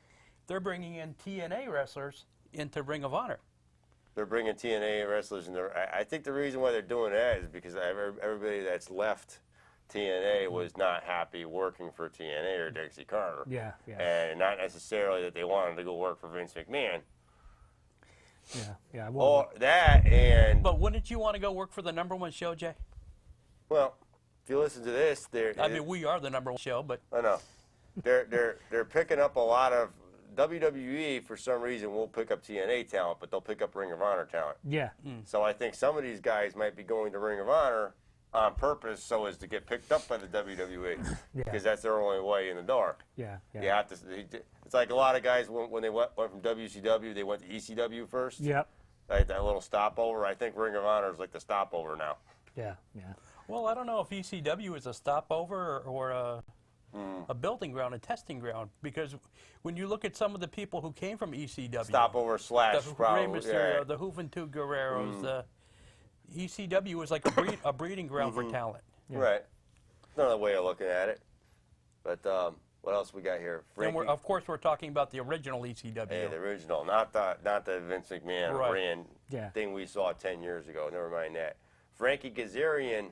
they're bringing in TNA wrestlers into Ring of Honor. They're bringing TNA wrestlers in there. I think the reason why they're doing that is because everybody that's left TNA was not happy working for TNA or Dixie Carter. Yeah, yeah. And not necessarily that they wanted to go work for Vince McMahon. Yeah. Or that and, But wouldn't you want to go work for the #1 show, Jay? well, if you listen to this, I mean, we are the #1 show, but I know. They're picking up a lot of WWE for some reason won't pick up TNA talent, but they'll pick up Ring of Honor talent. Yeah. So I think some of these guys might be going to Ring of Honor on purpose so as to get picked up by the WWE because that's their only way in the door. Yeah. You have to. It's like a lot of guys when they went from WCW, they went to ECW first. Yep. Like that little stopover. I think Ring of Honor is like the stopover now. Yeah. well, I don't know if ECW is a stopover or a building ground, a testing ground, because when you look at some of the people who came from ECW, Stopover slash the Rey probably. Mysterio, Yeah. the Juventud Guerreros, the ECW was like a breeding ground for talent. Right. Another way of looking at it. But what else we got here? And of course, we're talking about the original ECW. Yeah, the original, not the Vince McMahon Right. ran thing we saw 10 years ago. Never mind that. Frankie Kazarian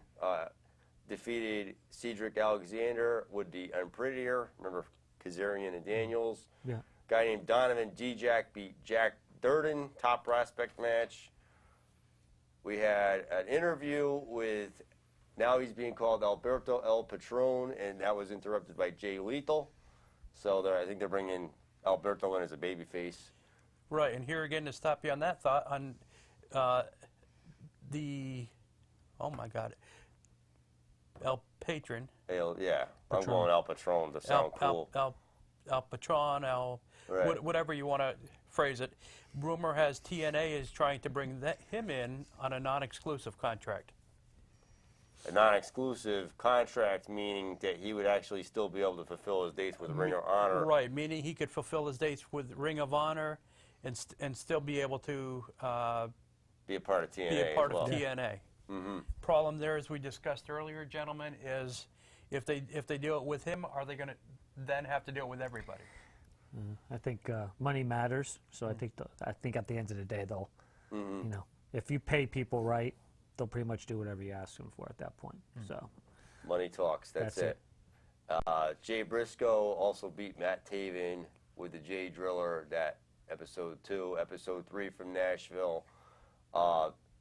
defeated Cedric Alexander with the Unprettier. Remember Kazarian and Daniels? Yeah. Guy named Donovan Dijak beat Jack Durden, top prospect match. We had an interview with, now he's being called Alberto El Patron, and that was interrupted by Jay Lethal. So I think they're bringing Alberto in as a babyface. Right, and here again to stop you on that thought, on oh my God, El Patron. Yeah, I'm going El Patron to sound cool. El Patron, Right. whatever you want to phrase it. Rumor has TNA is trying to bring him in on a non-exclusive contract. A non-exclusive contract, meaning that he would actually still be able to fulfill his dates with Ring of Honor. Right, meaning he could fulfill his dates with Ring of Honor and still be able to Be a part of TNA be a part as well. of TNA. Problem there, as we discussed earlier, gentlemen, is If they do it with him, are they going to then have to do it with everybody? I think money matters. So I think at the end of the day, they'll, you know, if you pay people right, they'll pretty much do whatever you ask them for at that point. So Money talks. That's it. Jay Briscoe also beat Matt Taven with the Jay Driller. That episode 2, episode 3 from Nashville.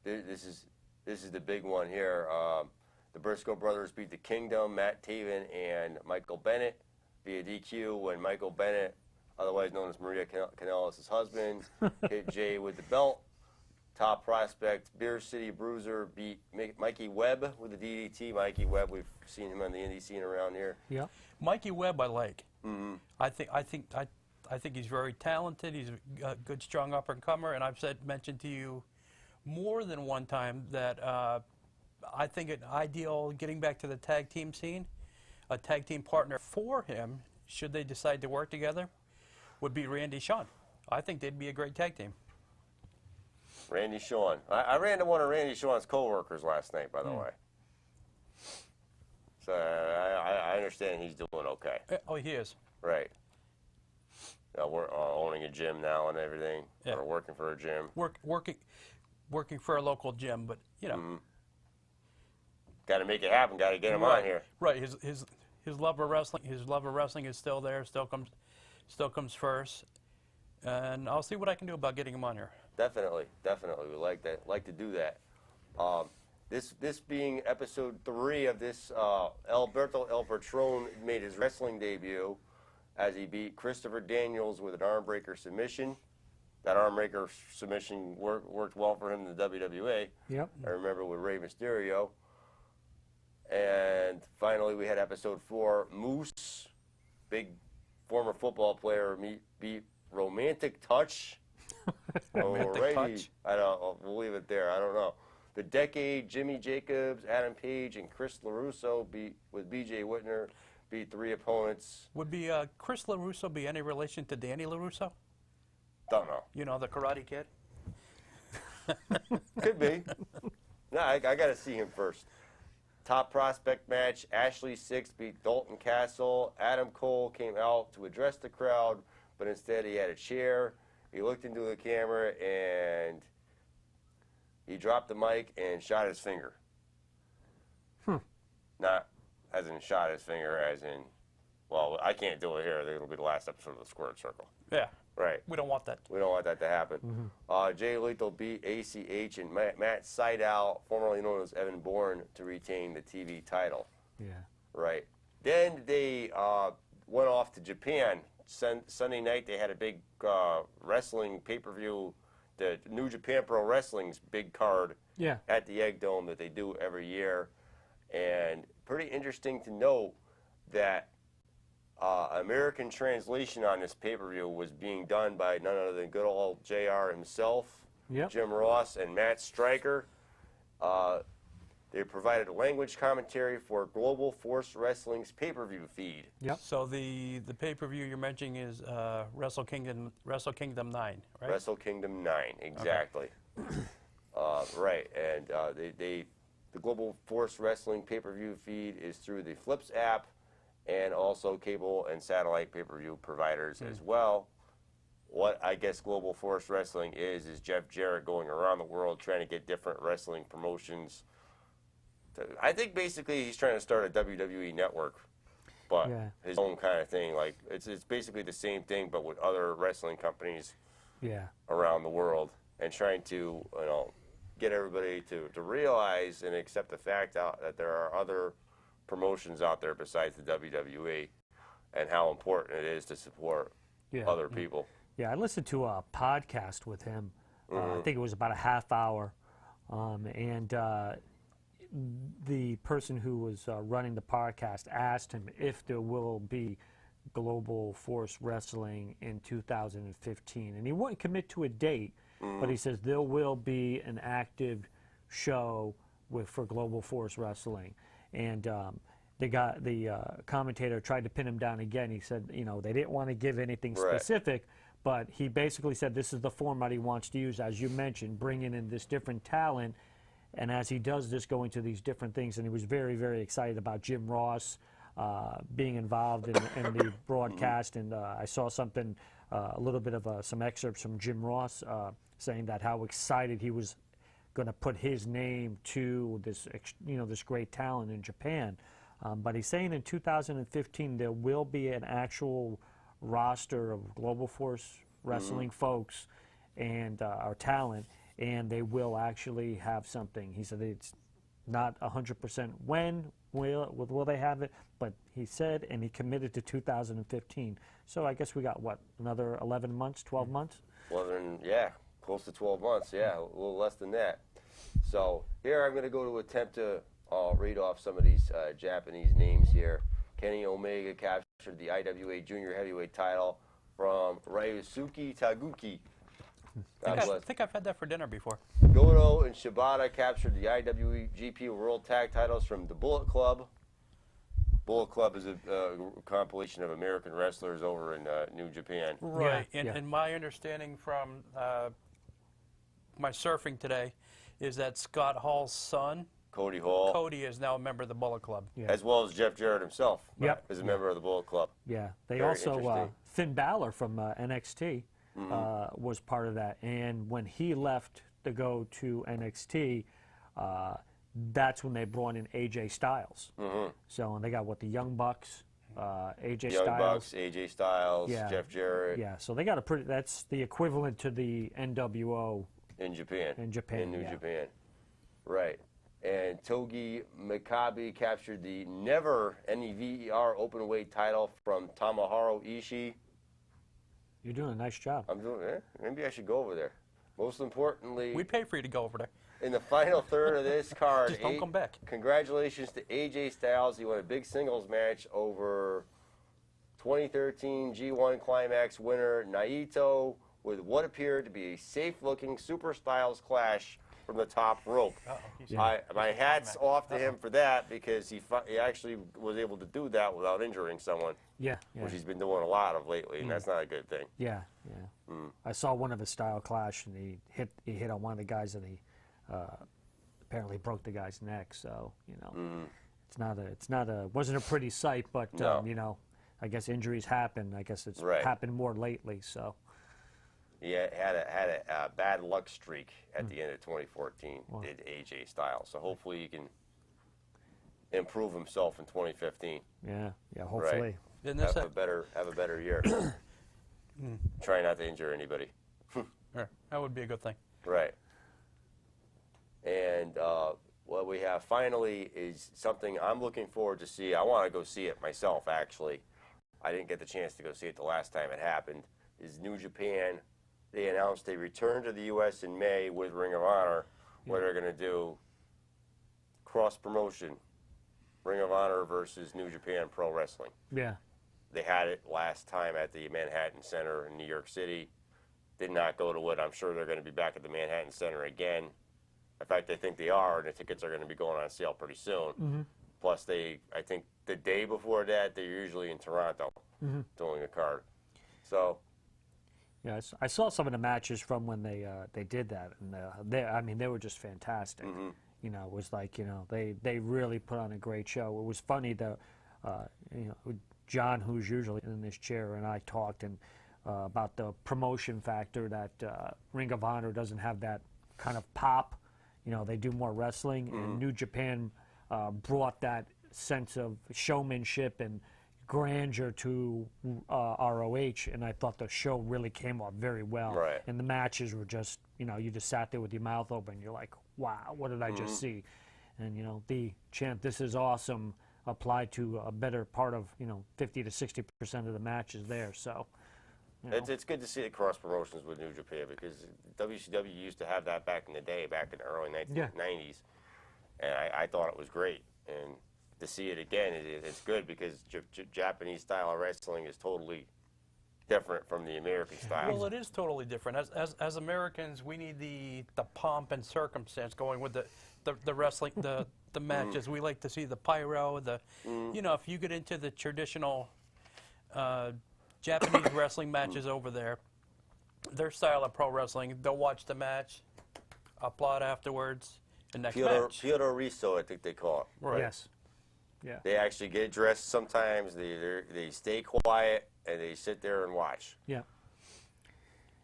This is the big one here. The Briscoe brothers beat the Kingdom, Matt Taven and Michael Bennett via DQ when Michael Bennett, otherwise known as Maria Kanellis' husband, hit Jay with the belt. Top prospect, Beer City Bruiser beat Mikey Webb with the DDT. Mikey Webb, we've seen him on the indie scene around here. yeah, Mikey Webb, I like. I think he's very talented. He's a good, strong up and comer. And I've mentioned to you more than one time that I think an ideal getting back to the tag team scene, a tag team partner for him, should they decide to work together, would be Randy Shawn. I think they'd be a great tag team. Randy Shawn. I ran to one of Randy Shawn's co-workers last night, by the way. So I understand he's doing okay. Oh, he is. Right. We're owning a gym now and everything, Yeah. or working for a gym. Working for a local gym, but you know. Got to make it happen. Got to get him on here. Right. His love of wrestling. His love of wrestling is still there. Still comes first. And I'll see what I can do about getting him on here. Definitely. We like that. Like to do that. This being episode 3 of this, Alberto El Patron made his wrestling debut as he beat Christopher Daniels with an armbreaker submission. That armbreaker submission worked well for him in the WWA. yep. I remember with Rey Mysterio. And finally, we had episode 4, Moose, big former football player, beat Romantic Touch. Romantic Touch? We'll leave it there. I don't know. The Decade, Jimmy Jacobs, Adam Page, and Chris LaRusso with BJ Whitner beat 3 opponents. Would Chris LaRusso be any relation to Danny LaRusso? Don't know. You know, the Karate Kid? Could be. No, I got to see him first. Top prospect match, Ashley Six beat Dalton Castle. Adam Cole came out to address the crowd, but instead he had a chair. He looked into the camera and he dropped the mic and shot his finger. Not as in shot his finger, as in, well, I can't do it here. It'll be the last episode of the Squared Circle. Yeah. Right. We don't want that. We don't want that to happen. Jay Lethal beat ACH and Matt Sydal, formerly known as Evan Bourne, to retain the TV title. Yeah. Right. Then they went off to Japan. Sunday night they had a big wrestling pay-per-view, the New Japan Pro Wrestling's big card Yeah. at the Egg Dome that they do every year. And pretty interesting to note that American translation on this pay-per-view was being done by none other than good old JR himself, Yep. Jim Ross, and Matt Stryker. They provided language commentary for Global Force Wrestling's pay-per-view feed. Yep. So the pay-per-view you're mentioning is Wrestle Kingdom 9, right? Wrestle Kingdom 9, exactly. Right, and the Global Force Wrestling pay-per-view feed is through the Flips app and also cable and satellite pay-per-view providers as well. What I guess Global Force Wrestling is Jeff Jarrett going around the world trying to get different wrestling promotions. I think basically he's trying to start a WWE network, but Yeah. his own kind of thing. Like it's basically the same thing, but with other wrestling companies Yeah. around the world, and trying to get everybody to realize and accept the fact that there are other promotions out there besides the WWE, and how important it is to support Yeah. other people. Yeah, I listened to a podcast with him. I think it was about a half hour, and the person who was running the podcast asked him if there will be Global Force Wrestling in 2015, and he wouldn't commit to a date, but he says there will be an active show for Global Force Wrestling, and the commentator tried to pin him down again. He said, they didn't want to give anything Right. specific, but he basically said this is the format he wants to use, as you mentioned, bringing in this different talent. And as he does this, going to these different things, and he was very, very excited about Jim Ross being involved in the broadcast. And I saw something, a little bit of some excerpts from Jim Ross saying that how excited he was going to put his name to this, this great talent in Japan. But he's saying in 2015 there will be an actual roster of Global Force Wrestling folks and our talent, and they will actually have something. He said it's not 100% when will they have it, but he said, and he committed to 2015. So I guess we got, what, another 11 months, 12 months? Well, then, yeah, close to 12 months, yeah, a little less than that. So here I'm going to go to attempt to read off some of these Japanese names here. Kenny Omega captured the IWA Junior Heavyweight title from Ryosuke Taguchi. I think I've had that for dinner before. Goto and Shibata captured the IWGP World Tag titles from the Bullet Club. Bullet Club is a compilation of American wrestlers over in New Japan. Right, Yeah, yeah. and my understanding from my surfing today is that Scott Hall's son, Cody Hall, Cody, is now a member of the Bullet Club. Yeah. as well as Jeff Jarrett himself, Yep. is a member of the Bullet Club. Yeah, they Very also interesting. Finn Balor from NXT was part of that, and when he left to go to NXT, that's when they brought in AJ Styles. So and they got the Young Bucks, AJ Young Styles. Bucks, AJ Styles, Yeah. Jeff Jarrett Yeah, so they got a pretty. That's the equivalent to the NWO. in Japan. In Japan, In New yeah. Japan. Right. And Togi Makabe captured the never NEVER openweight title from Tomohiro Ishii. You're doing a nice job. I'm doing it. Maybe I should go over there. Most importantly, We'd pay for you to go over there. in the final third of this card, Just don't come back. Congratulations to AJ Styles. He won a big singles match over 2013 G1 Climax winner Naito with what appeared to be a safe-looking Super Styles clash from the top rope. My hat's off to him for that because he actually was able to do that without injuring someone, Yeah, yeah, which he's been doing a lot of lately, and that's not a good thing. yeah. I saw one of his style clash, and he hit on one of the guys, and he apparently broke the guy's neck. So wasn't a pretty sight, but No. I guess injuries happen. I guess it's Right. happened more lately. So He had a bad luck streak at the end of 2014, did AJ Styles. So hopefully he can improve himself in 2015. yeah, hopefully. Isn't this Have a better year. Try not to injure anybody. that would be a good thing. Right. And what we have finally is something I'm looking forward to see. I want to go see it myself, actually. I didn't get the chance to go see it the last time it happened. Is New Japan. They announced a return to the U.S. in May with Ring of Honor, where they're going to do cross-promotion, Ring of Honor versus New Japan Pro Wrestling. Yeah, They had it last time at the Manhattan Center in New York City. Did not go to it. I'm sure they're going to be back at the Manhattan Center again. In fact, I think they are, and the tickets are going to be going on sale pretty soon. Plus, I think the day before that, they're usually in Toronto doing a card. So, yeah. I saw some of the matches from when they did that, and they were just fantastic. It was like they really put on a great show. It was funny that John, who's usually in this chair, and I talked about the promotion factor that Ring of Honor doesn't have that kind of pop. They do more wrestling, and New Japan brought that sense of showmanship and grandeur to ROH, and I thought the show really came off very well. Right. And the matches were just, you just sat there with your mouth open. You're like, wow, what did I just see? And, the chant, "This is awesome," applied to a better part of, 50 to 60% of the matches there. So, it's good to see the cross promotions with New Japan because WCW used to have that back in the day, back in the early 1990s, and I thought it was great. And to see it again, it's good because Japanese style of wrestling is totally different from the American style. Well, it is totally different. As Americans, we need the pomp and circumstance going with the wrestling, the matches. We like to see the pyro, if you get into the traditional Japanese wrestling matches over there, their style of pro wrestling, they'll watch the match, applaud afterwards, the next match. Fyodor Riso, I think they call it. Right. yes. Yeah. They actually get dressed sometimes. They stay quiet and they sit there and watch. Yeah.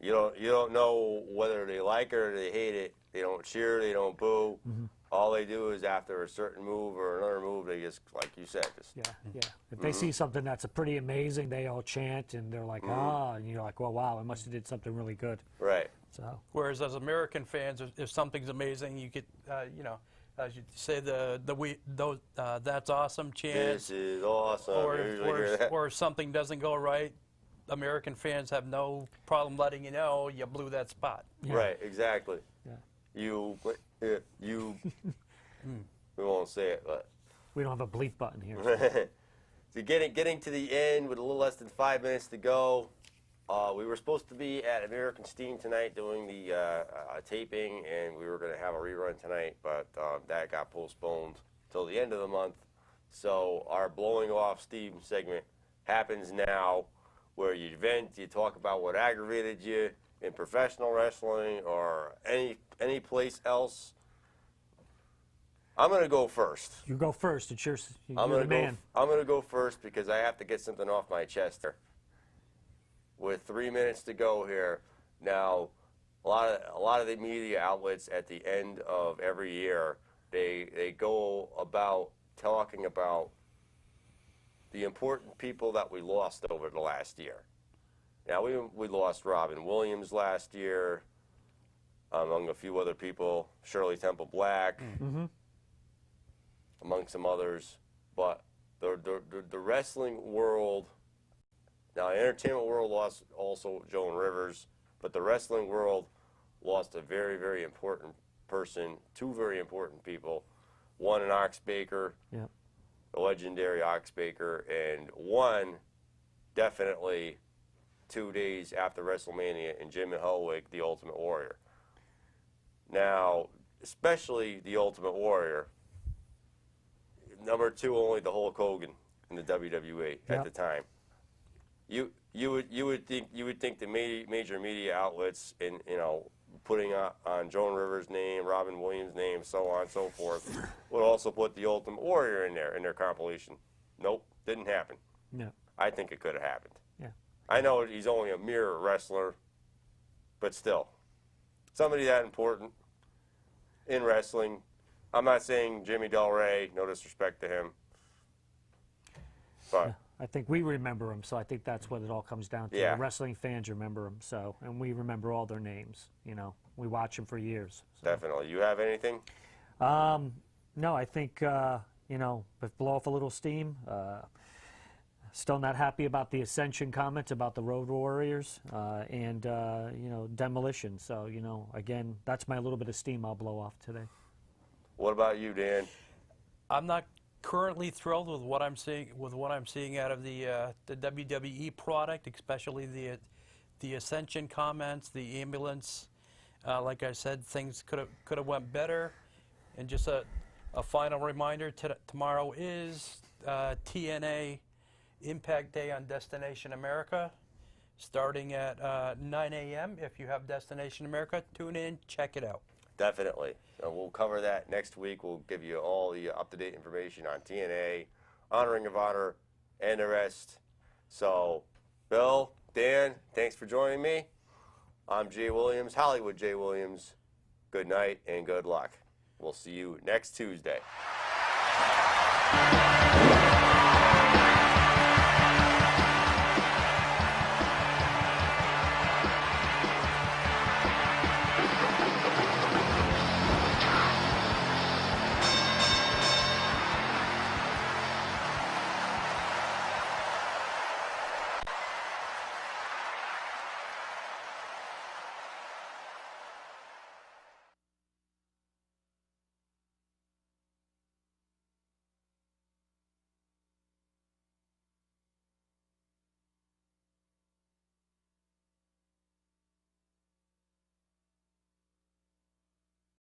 You don't know whether they like it or they hate it. They don't cheer. They don't boo. All they do is after a certain move or another move, they just, like you said, just Yeah, yeah. If they see something that's a pretty amazing, they all chant and they're like, ah, and you're like, well, wow, I must have did something really good. right. So Whereas as American fans, if something's amazing, you get, as you say, that's awesome chants. This is awesome. Or, I usually hear that. or if something doesn't go right, American fans have no problem letting you know you blew that spot. Right, exactly. Yeah. You, we won't say it, but. we don't have a bleep button here. So getting to the end with a little less than 5 minutes to go. We were supposed to be at American Steam tonight doing the taping, and we were going to have a rerun tonight, but that got postponed till the end of the month. So our blowing off steam segment happens now, where you vent, you talk about what aggravated you in professional wrestling or any place else. I'm going to go first. You go first. It's yours. You're I'm the gonna man. go. I'm gonna go first because I have to get something off my chest here. With 3 minutes to go here, now a lot of the media outlets at the end of every year they go about talking about the important people that we lost over the last year. Now we lost Robin Williams last year, among a few other people, Shirley Temple Black. Among some others, but the wrestling world, now the entertainment world lost also Joan Rivers, but the wrestling world lost a very, very important person, two very important people, one an Ox Baker, Yeah. the legendary Ox Baker, and one definitely 2 days after WrestleMania and Jim Hellwig, the Ultimate Warrior. Now, especially the Ultimate Warrior, number two only to Hulk Hogan in the WWE Yeah. at the time. You would think the major media outlets in putting on Joan Rivers' name, Robin Williams' name, so on and so forth, would also put the Ultimate Warrior in their compilation. Nope, didn't happen. Yeah. I think it could have happened. Yeah. I know he's only a mere wrestler, but still, somebody that important in wrestling. I'm not saying Jimmy Del Rey, no disrespect to him, but I think we remember them, so I think that's what it all comes down to. Yeah. The wrestling fans remember them, so, and we remember all their names. We watch them for years. definitely. You have anything? No, I think but blow off a little steam. Still not happy about the Ascension comments about the Road Warriors and Demolition. So again, that's my little bit of steam I'll blow off today. What about you, Dan? I'm not currently thrilled with what I'm seeing out of the WWE product, especially the Ascension comments, the ambulance. Like I said, things could have went better. And just a final reminder: tomorrow is TNA Impact Day on Destination America, starting at 9 a.m. If you have Destination America, tune in, check it out. Definitely. So we'll cover that next week. We'll give you all the up-to-date information on TNA, on Ring of Honor, and the rest. So, Bill, Dan, thanks for joining me. I'm Jay Williams, Hollywood Jay Williams. Good night and good luck. We'll see you next Tuesday.